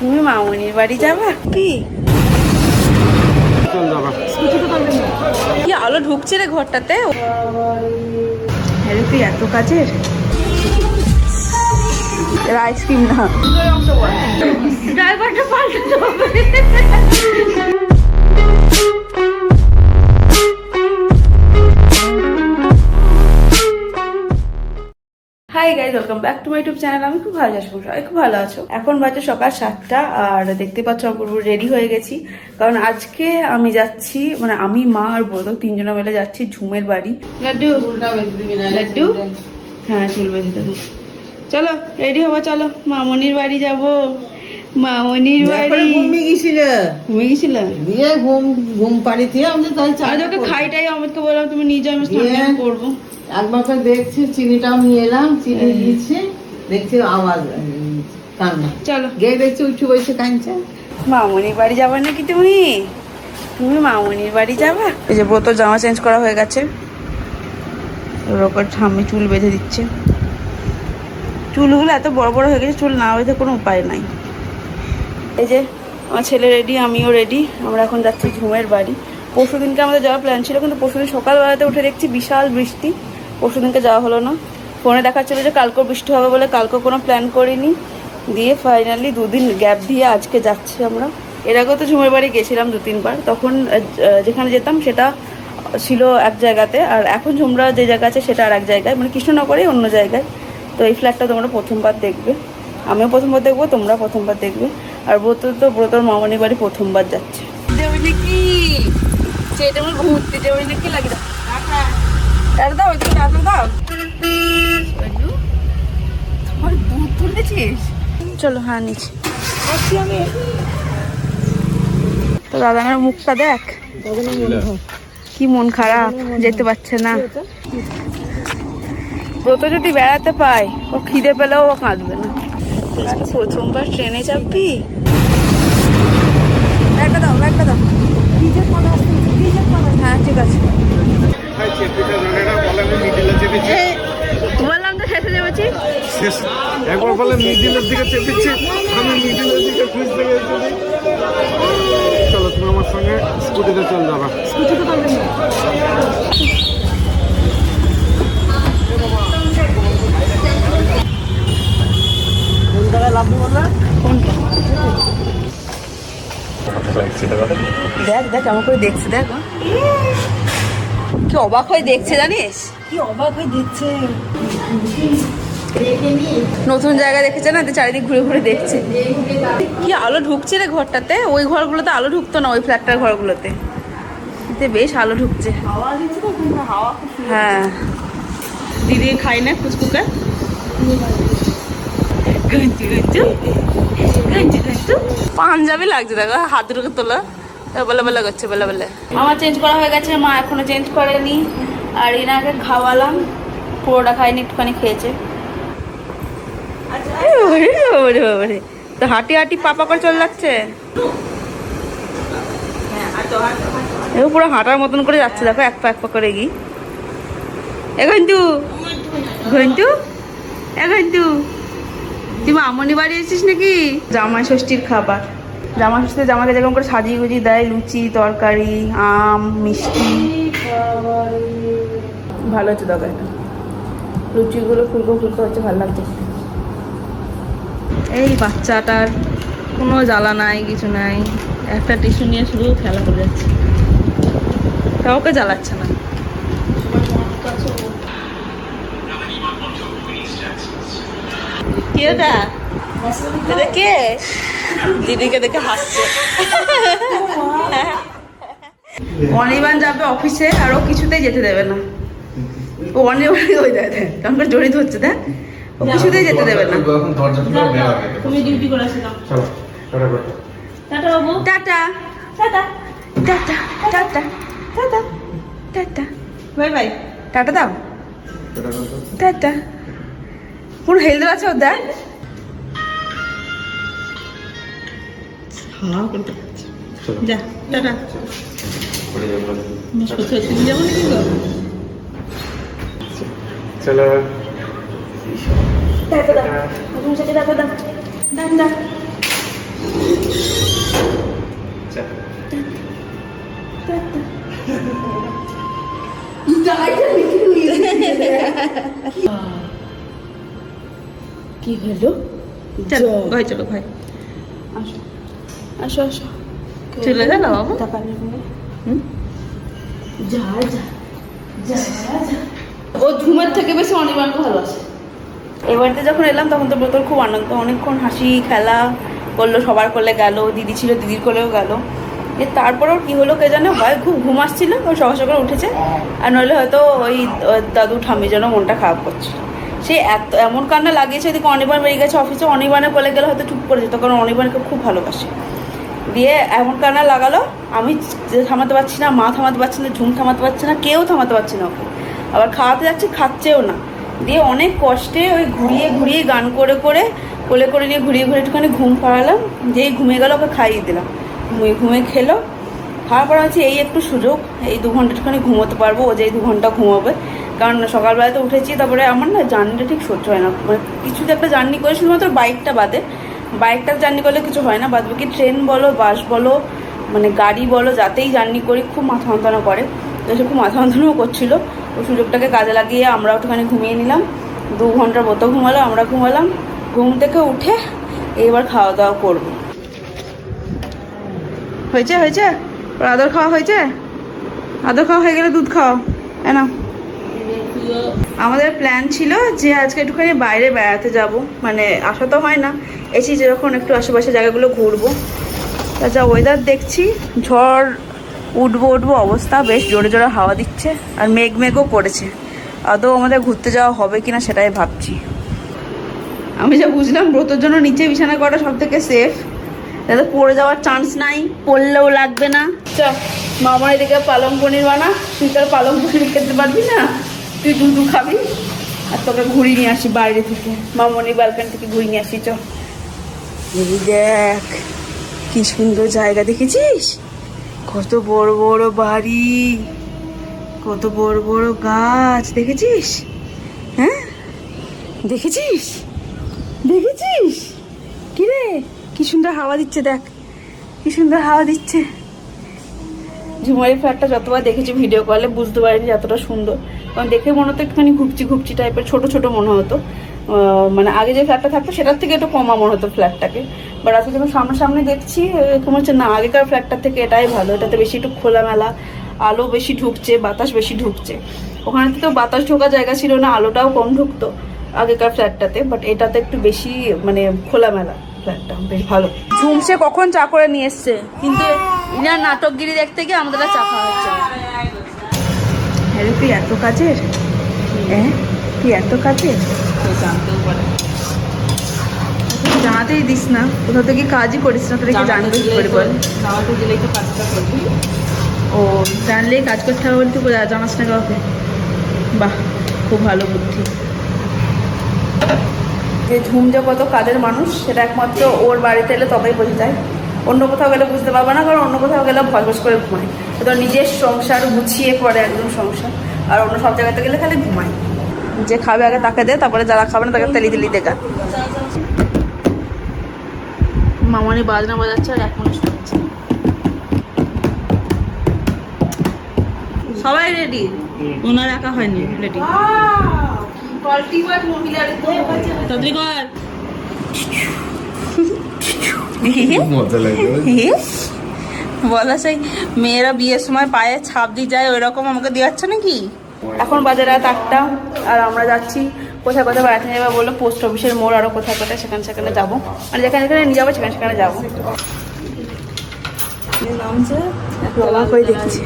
তুমি মামনির বাড়ি যাবা কি? কি আলো ঢুকছে রে ঘরটাতে। তুই এত কাজের আইসক্রিম না ড্রাইভারটা পাল্টাতে হবে। Hi guys, welcome back to my YouTube channel. আমি খুব ভালো আছি, সবাই খুব ভালো আছো। এখন বাজে সকাল 7টা আর দেখতে পাচ্ছ পুরো রেডি হয়ে গেছি, কারণ আজকে আমি যাচ্ছি, মানে আমি, মা আর বোধ তিনজনে মিলে যাচ্ছি ঝুমের বাড়ি। লাড্ডু লাড্ডু, হ্যাঁ চুল বেঁধে দেবো। চলো রেডি হবো, চলো মামনির বাড়ি যাবো। মামনির বাড়ি ঘুমিয়ে গেছিল দিয়ে ঘুম পাড়ি দিয়ে ওকে খাইটাই অমিতকে বললাম তুমি নিয়ে যাও, আমি স্নান করবো। একবার দেখছি চিনিটাও নিয়ে এলাম, চিনি দিয়েছি, দেখছি আওয়াজ কান্না। চলো গিয়ে দেখছি উঠে বসে কাঁদছে। মামনির বাড়ি যাবা নাকি তুমি? তুমি মামনির বাড়ি যাবা? এই যে ব্রত জামা চেঞ্জ করা হয়ে গেছে, ওর ঠাম্মি চুল বেঁধে দিচ্ছে। চুলগুলো এত বড় বড় হয়ে গেছে, চুল না বেঁধে কোনো উপায় নাই। এই যে আমার ছেলে রেডি, আমিও রেডি, আমরা এখন যাচ্ছি ঝুমের বাড়ি। পরশু দিনকে আমাদের যাওয়ার প্ল্যান ছিল, কিন্তু পরশুদিন সকালবেলাতে উঠে দেখছি বিশাল বৃষ্টি, পরশু দিনকে যাওয়া হলো না। ফোনে দেখাচ্ছিল যে কালকেও বৃষ্টি হবে বলে, কালকেও কোনো প্ল্যান করিনি। দিয়ে ফাইনালি দুদিন গ্যাপ দিয়ে আজকে যাচ্ছি আমরা। এর আগেও তো ঝুমের বাড়ি গেছিলাম 2-3 বার, তখন যেখানে যেতাম সেটা ছিল এক জায়গাতে, আর এখন ঝুমরা যে জায়গা আছে সেটা আর এক জায়গায়, মানে কৃষ্ণনগরেই অন্য জায়গায়। তো এই ফ্ল্যাটটা তোমরা প্রথমবার দেখবে, আমিও প্রথমবার দেখবো, তোমরা প্রথমবার দেখবে। আর ব্রতর মামনির বাড়ি প্রথমবার যাচ্ছে। কি সেটা আমার ঘুরতে যাবে নাকি লাগে দাও, দাও ওইদিকে দাও দাও। তোমার দুধ তুলেছিস? চলো হ্যাঁ নিচ্ছি আমি। তো দাদানের মুখটা দেখ, কি মন খারাপ, যেতে পারছে না। ব্রত যদি বেড়াতে পায়, ও খিদে পেলেও ও কাঁদবে না। প্রথমবার ট্রেনে চাপবি? ব্যাগটা দাও, ব্যাগটা দাও। হ্যাঁ ঠিক আছে, বললাম তো শেষে যাচ্ছি। একবার বলে মিডিলের দিকে চেপেছি, আমি মিডিলের দিকে খুঁজতে গেছি। চলো তুমি আমার সঙ্গে স্কুটিতে চল যাবা। স্কুটিতে পারবেন না? কোন জায়গায় লাভ বললা? কোনটা? দেখ দেখ কেমন করে দেখছে, দেখ কি অবাক হয়ে দেখছে, জানিস কি অবাক হয়ে দেখছে। নতুন জায়গা দেখেছে না, চারিদিক ঘুরে ঘুরে দেখছে। কি আলো ঢুকছে রে ঘরটাতে, ওই ঘরগুলোতে আলো ঢুকতো না, ওই ফ্ল্যাটটার ঘরগুলোতে বেশ আলো ঢুকছে। হ্যাঁ দিদি খাই না ফুচকুকা, পাঞ্জাবি লাগছে, দেখো হাত দুটোকে তোলা বলে বলে করছে, বলে বলে। আমার চেঞ্জ করা হয়ে গেছে, মা এখনো চেঞ্জ করেনি। আর ইনাকে খাওয়ালাম, পুরোটা খাইনি, একটুখানি খেয়েছে। তো হাঁটি হাঁটি পাপা করে চলে যাচ্ছে, পুরো হাঁটার মতন করে যাচ্ছে, দেখো এক পা করে গিয়ে। ঘন্টু ঘন্টু ঘন্টু, তুই মামনি বাড়ি এসেছিস নাকি? জামাই ষষ্ঠীর খাবার, জামাই ষষ্ঠীতে জামাকে যেরকম করে সাজিয়ে গুজিয়ে দেয়, লুচি তরকারি আম মিষ্টি, ভালো হচ্ছে তরকারিটা। লুচিগুলো ফুলকো ফুলকো হচ্ছে, ভালো লাগছে। এই বাচ্চাটার কোনো জ্বালা নাই, কিছু নাই, একটা টিস্যু নিয়ে শুধু খেলা করে যাচ্ছে, কাউকে জ্বালাচ্ছে না। কে ওটা? কে? দিদিকে দেখে হাসছে। অনির্বাণ যাবে অফিসে, আর ও কিছুতেই যেতে দেবে না। ও অনির্বাণ ওই দেখ কেমন করে জড়িত হচ্ছে, দেখ ও কিছুতেই যেতে দেবে না। তুমি ডিউটি করে আসো, টাটা বাবু, tata tata tata tata tata tata, bye bye, tata দাও, টাটা। পুরো হেলদে আছে ওর, দেখ যা টাটা। যাবো নাকি গো? চলো টাটা দাও, টাটা দাও, দাও দাও। কি হলো? চলো ভাই, চলো ভাই, আসো আসো আসো। চলে গেল বাবু? যা যা যা যা। ও ঝুমের থেকে বেশি অনির্বাণকে ভালোবাসে। এই বাড়িতে যখন এলাম তখন তো ব্রতর খুব আনন্দ, অনেকক্ষণ হাসি খেলা করলো, সবার কোলে গেল, দিদি ছিল দিদির কোলেও গেল। তারপরেও কি হলো কে জানে, হয় খুব ঘুম আসছিল, ওই সকাল সকাল উঠেছে, আর নইলে হয়তো ওই দাদু ঠাম্মির জন্য মনটা খারাপ করছে। সে এমন কান্না লাগিয়েছে, এদিকে অনির্বাণ বেরিয়ে গেছে অফিসে, অনির্বাণের কোলে গেলে হয়তো চুপ করে যেত, কারণ অনির্বাণকে খুব ভালোবাসে। দিয়ে এমন কান্না লাগালো, আমি থামাতে পারছি না, মা থামাতে পারছি না, ঝুম থামাতে পারছে না, কেউ থামাতে পারছে না ওকে। আবার খাওয়াতে যাচ্ছি, খাচ্ছেও না। দিয়ে অনেক কষ্টে ওই ঘুরিয়ে ঘুরিয়ে গান করে করে কোলে করে নিয়ে ঘুরিয়ে ঘুরিয়ে একটুখানি ঘুম পাড়ালাম। যেই ঘুমিয়ে গেল ওকে খাইয়ে দিলাম, ঘুমিয়ে খেলো। খাওয়ার পর হচ্ছে এই একটু সুযোগ, এই 2 ঘন্টা একটুখানি ঘুমোতে পারবো, ও যে 2 ঘন্টা ঘুমাবে। কারণ সকালবেলাতে উঠেছি, তারপরে আমার না জার্নিটা ঠিক সহ্য হয় না, মানে কিছুতে একটা জার্নি করে, শুধুমাত্র বাইকটা বাদে, বাইকটা জার্নি করলে কিছু হয় না, বাদ বাকি ট্রেন বলো, বাস বলো, মানে গাড়ি বলো, যাতেই জার্নি করি খুব মাথা যন্ত্রণা করে। তো সে খুব মাথা যন্ত্রণাও করছিলো। ওই সুযোগটাকে কাজে লাগিয়ে আমরা একটুখানি ঘুমিয়ে নিলাম। 2 ঘন্টার মতো ঘুমালো, আমরা ঘুমালাম। ঘুম থেকে উঠে এবার খাওয়া দাওয়া করবো। হয়েছে হয়েছে, আদর খাওয়া হয়েছে? আদর খাওয়া হয়ে গেলে দুধ খাও, না? আমাদের প্ল্যান ছিল যে আজকে একটুখানি বাইরে বেড়াতে যাব, মানে আসা তো হয় না, এসি যখন একটু আশেপাশে জায়গাগুলো ঘুরবো। তা যা ওয়েদার দেখছি, ঝড় উঠবো অবস্থা, বেশ জোরে জোরে হাওয়া দিচ্ছে, আর মেঘও করেছে। আদৌ আমাদের ঘুরতে যাওয়া হবে কিনা সেটাই ভাবছি। আমি যা বুঝলাম ব্রতর জন্য নিচে বিছানা করাটা সব থেকে সেফ, যাতে পড়ে যাওয়ার চান্স নাই, পড়লেও লাগবে না। চল মামার এদিকে পালং পনির বানা, তুই তার পালং পনির খেতে পারবি না, তুই দুধ খাবি, আর তোকে ঘুরিয়ে নিয়ে আসি বাইরে থেকে, মামনির ব্যালকনি থেকে ঘুরিয়ে নিয়ে আসি। চল দেখ কি সুন্দর জায়গা, দেখেছিস? কত বড় বড় বাড়ি, কত বড় বড় গাছ, দেখেছিস? হ্যাঁ দেখেছিস? দেখেছিস কি রে, কি সুন্দর হাওয়া দিচ্ছে, দেখ কি সুন্দর হাওয়া দিচ্ছে। ঝুমারি ফ্ল্যাটটা যতবার দেখেছি ভিডিও কলে বুঝতে পারিনি যতটা সুন্দর, কারণ দেখে মনে হতো একটুখানি ঘুপচি টাইপের, ছোট ছোট মনে হতো। মানে আগে যে ফ্ল্যাটটা থাকতো সেটার থেকে একটু কমা মনে হতো ফ্ল্যাটটাকে, বাট আজকে যখন সামনাসামনি দেখছি এরকম হচ্ছে না, আগেকার ফ্ল্যাটটার থেকে এটাই ভালো। এটাতে বেশি একটু খোলামেলা, আলো বেশি ঢুকছে, বাতাস বেশি ঢুকছে। ওখানে তো বাতাস ঢোকার জায়গা ছিল না, আলোটাও কম ঢুকতো আগেকার ফ্ল্যাটটাতে, বাট এটাতে একটু বেশি মানে খোলামেলা, ফ্ল্যাটটা বেশ ভালো। ঝুমসে কখন চা করে নিয়ে এসছে, কিন্তু ইনার নাটকগিরি দেখতে গিয়ে আমাদের চা খাওয়া হচ্ছে। হ্যাঁ তুই এত কাজের, হ্যাঁ তুই এত কাজের, জানতেও পারে, জানাতেই দিস না, কোথাও থেকে কাজই করিস না, তোকে জানবে কি করে বল? জানাতে দিলেই তো কাজটা করবি। ও জানলেই কাজ করতে হবে বলে তুই জানাস না কাউকে? বাহ, খুব ভালো বুদ্ধি। যে ঝুম যে কত কাজের মানুষ সেটা একমাত্র ওর বাড়িতে এলে তবেই বোঝা যায়, অন্য কোথাও গেলে বুঝতে পারবে না, কারণ অন্য কোথাও গেলে ভস করে ঘুমায়। তো নিজের সংসার গুছিয়ে করে একদম সংসার, আর অন্য সব জায়গাতে গেলে খালি ঘুমায়। যে খাবে আগে তাকে দে, তারপরে যারা খাবে না তাকে তেলি দেখা। মামানি বাজনা বাজাচ্ছে আর এখন শুনছে। সবাই রেডি, ওনার একা হয়নি রেডি। বলা সেই মেয়েরা বিয়ের সময় পায়ে ছাপ দিয়ে যায় ওই রকম আমাকে দেওয়াচ্ছ নাকি? এখন বাজে রাত 8টা, আর আমরা যাচ্ছি কোথায় কোথায় বেড়াতে যাবো বললো, পোস্ট অফিসের মোড়, আরো কোথায় কোথায় সেখানে যাবো, মানে যেখানে নিয়ে যাবো সেখানে যাবো। নামছে করে দেখছি,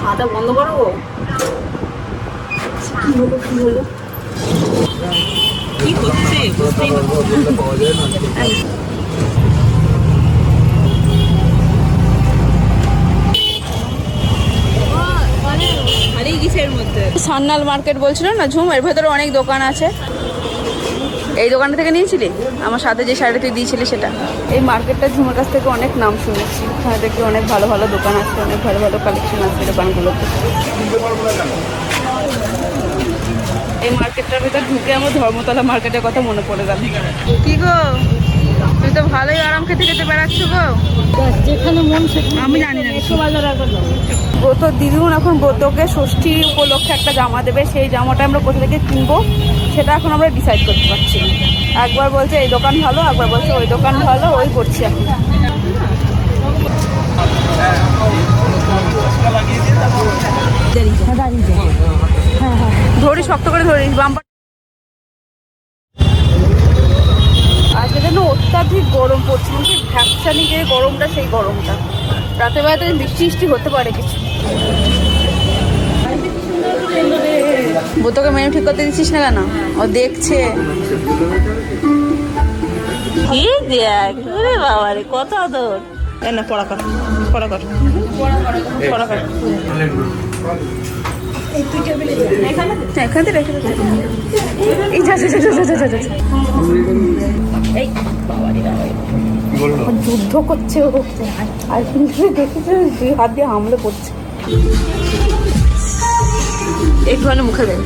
খাওয়া বন্ধ করবো। কি হলো কি হচ্ছে? সান্নাল মার্কেট বলছিল না ঝুম, এর ভেতরে অনেক দোকান আছে। এই দোকানটা থেকে নিয়েছিলি আমার সাথে যে শাড়িটা তুই দিয়েছিলি সেটা? এই মার্কেটটা ঝুমের কাছ থেকে অনেক নাম শুনেছি, ওখানে দেখি অনেক ভালো ভালো দোকান আছে, অনেক ভালো ভালো কালেকশন আছে দোকানগুলোতে। এই মার্কেটটার ভেতর ঢুকে আমার ধর্মতলা মার্কেটের কথা মনে পড়ে গেল। কি গো তুই তো ভালোই আরাম খেতে খেতে বেড়াচ্ছ গো। যেখানে মন সেখানে আমি জানি না। 100 বাজার আগে যাবো। ব্রত দিদিমন এখন ব্রতকে ষষ্ঠী উপলক্ষে একটা জামা দেবে, সেই জামাটা আমরা কোথা থেকে কিনবো সেটা এখন আমরা ডিসাইড করতে পারছি না। একবার বলছে এই দোকান ভালো, একবার বলছে ওই দোকান ভালো, ওই করছি এখন। ধরি শক্ত করে ধরিস বাম্পার। আজকে যেন অত্যাধিক গরম পড়ছে, কিন্তু ভ্যাকসানি যে গরমটা সেই গরমটা। রাতে বেলাতে বৃষ্টি বৃষ্টি হতে পারে কিছু। বোতকে মেনু ঠিক করতে দিচ্ছিস না কেন? ও দেখছে। কি দেখ ওরে বাবা রে, কত আদর। না পড়া কর, পড়া কর, পড়া কর। এখানে রেখে দে। এই যা যা যা যা যা যা। এই বাবারে বাবারে যুদ্ধ করছে ও। আর কিন্তু দেখেছে দুই হাত দিয়ে হামলে পড়ছে। একটুখানি মুখে দেয়।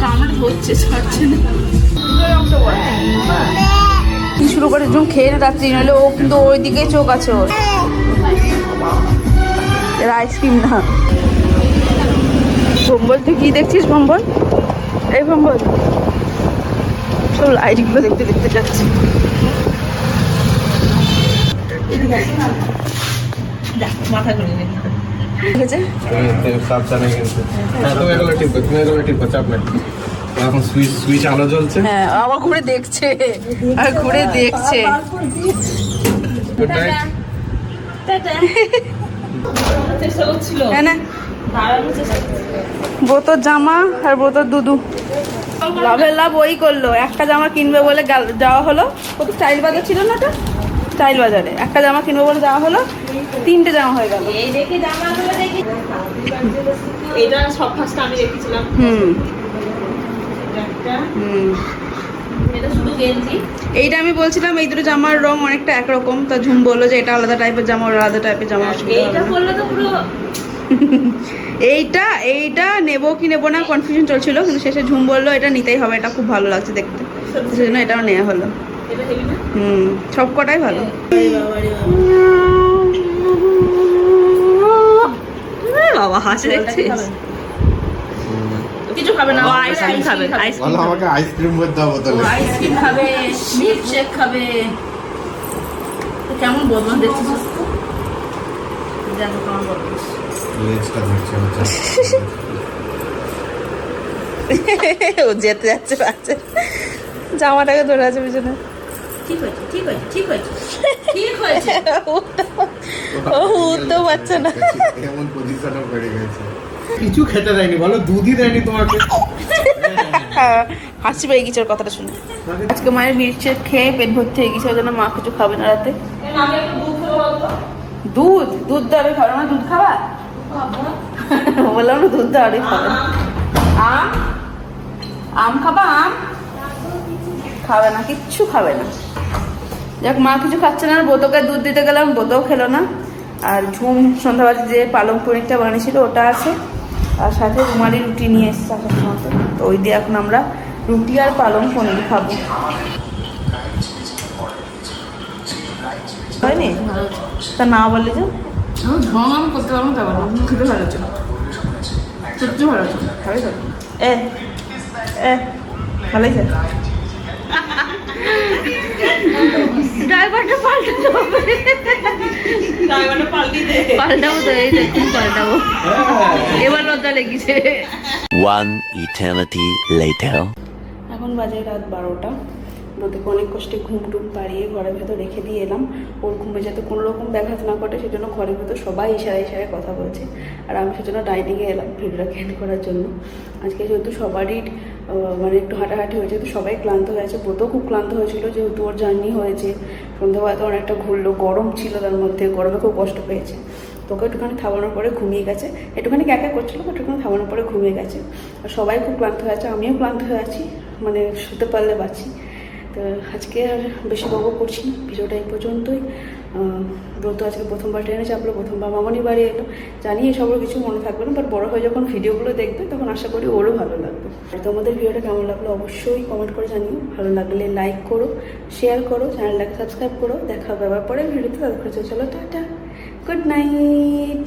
কামড় হচ্ছে, ছাড়ছে না। কি শুরু করে যখন খেয়ে রাত্রি, নাহলে ও কিন্তু ওই দিকে চোখ আছে ওর। আইসক্রিম না। সম্বল তুই কি দেখছিস? সম্বল, এই সম্বল সব লাইটগুলো দেখতে দেখতে যাচ্ছে। মাথা করে ঠিক আছে, এখন সুইচ আলো জ্বলছে। হ্যাঁ আবার ঘুরে দেখছে, আর ঘুরে দেখছে। Good night. হ্যাঁ না, বোতর জামা আর বোতর দুদু লাভের লাভ ওই করলো। একটা জামা কিনবে বলে যাওয়া হলো, কত স্টাইল বাজার ছিল না, ওটা স্টাইল বাজারে একটা জামা কিনবে বলে যাওয়া হলো, 3টে জামা হয়ে গেল। এই দেখি জামাগুলো দেখি, এটা সব ফার্স্ট আমি রেখেছিলাম। এটা শুধু গেঞ্জি। এইটা আমি বলছিলাম এই দুটো জামার রং অনেকটা একরকম, তা ঝুম বললো যে এটা আলাদা টাইপের জামা, ওর আলাদা টাইপের জামা। এইটা করলে তো পুরো এইটা নেবো কি নেবো না কনফিউশন চলছিল, কিন্তু শেষে ঝুম বললো এটা নিতেই হবে, এটা খুব ভালো লাগছে দেখতে, সেজন্য এটাও নেওয়া হলো। এটা হেভি না? সব কটাই ভালো। বাবা হাসি দেখছিস? কিছু খাবে না, আইসক্রিম খাবে। বলো আমাকে আইসক্রিম ভরে দাও বোতলে। আইসক্রিম খাবে, মিল্কশেক খাবে। কেমন বদমাস দেখছিস? দেখো কেমন বদমাস। লেজটা ধরছে বাচ্চা। ও যেতে যাচ্ছে বাচ্চা, জামাটাকে ধরে আছে পিছনে। ঠিক হয়েছে, ঠিক হয়েছে, ঠিক হয়েছে, ঠিক হয়েছে। ও উঠতেও পারছে না। এমন পজিশনও বেড়ে গেছে। কিছু খেতে দেয়নি বলো, দুধই দেয়নি তোমাকে। হাসি পেয়ে গেছে ওর কথাটা শুনে। আজকে মায়ের মিল্কশেক খেয়ে পেট ভর্তি হয়ে গেছে, ওই জন্য মা কিছু খাবে না রাতে। আমি একটু দুধ খাবো বলতো। দুধ দেওয়ারে খাবে না? দুধ খাবা? বললাম না দুধ দেওয়ারে খাবে। আম খাবা? আম খাবে না, কিচ্ছু খাবে না। যাক মা কিছু খাচ্ছে না, বোতকে দুধ দিতে গেলাম, বোতও খেলো না। আর ঝুম সন্ধ্যাবাদে যে পালং পনিরটা বানিয়েছিল ওটা আছে, আর সাথে রুমালি রুটি নিয়ে এসছে আসার সময়, তো ওই দিয়ে এখন আমরা রুটি আর পালং পনির খাবো। হয়নি তা না বললে যে ঢং আমি করতে পারবো, তা বলবো খেতে ভালো হচ্ছে, সত্যি ভালো হচ্ছে, খাবে তো ভালো হয়েছে। ড্রাইভারটা পাল্টাতে হবে, পাল্টাবো তো, এই দেখুন পাল্টাবো, এবার লজ্জা লেগেছে। One eternity later. এখন বাজে রাত 12টা। ওদেরকে অনেক কষ্টে ঘুম টুম পাড়িয়ে ঘরের ভেতর রেখে দিয়ে এলাম, ওর ঘুমে যাতে কোনো রকম ব্যাঘাত না ঘটে সেজন্য ঘরের ভেতর সবাই ইশারায় ইশারায় কথা বলছে, আর আমি সেজন্য ডাইনিংয়ে এলাম ভিডিওটাকে এন্ড করার জন্য। আজকে যেহেতু সবারই মানে একটু হাঁটাহাঁটি হয়েছে, তো সবাই ক্লান্ত হয়েছে, বোতও খুব ক্লান্ত হয়েছিল যেহেতু ওর জার্নি হয়েছে, সন্ধ্যাবেলাতে অনেকটা ঘুরলো, গরম ছিল তার মধ্যে, গরমে খুব কষ্ট পেয়েছে। তোকে একটুখানি থামানোর পরে ঘুমিয়ে গেছে, একটুখানি ক্যাকা করছিল, একটুখানি থামানোর পরে ঘুমিয়ে গেছে। আর সবাই খুব ক্লান্ত হয়ে আছে, আমিও ক্লান্ত হয়ে আছি, মানে শুতে পারলে বাঁচি। তো আজকে আর বেশি বকবক করছি না, ভিডিওটা এই পর্যন্তই। ব্রত আজকে প্রথমবার ট্রেনে চাপলো, প্রথমবার মামনি বাড়ি এলো। জানি এসবের কিছু মনে থাকবে না, বাট বড় হয়ে যখন ভিডিওগুলো দেখবে তখন আশা করি ওরও ভালো লাগবে। আর তোমাদের ভিডিওটা কেমন লাগলো অবশ্যই কমেন্ট করে জানিও। ভালো লাগলে লাইক করো, শেয়ার করো, চ্যানেলটাকে সাবস্ক্রাইব করো। দেখা হবে আবার পরের ভিডিওতে। তাদের চলো টাটা, গুড নাইট।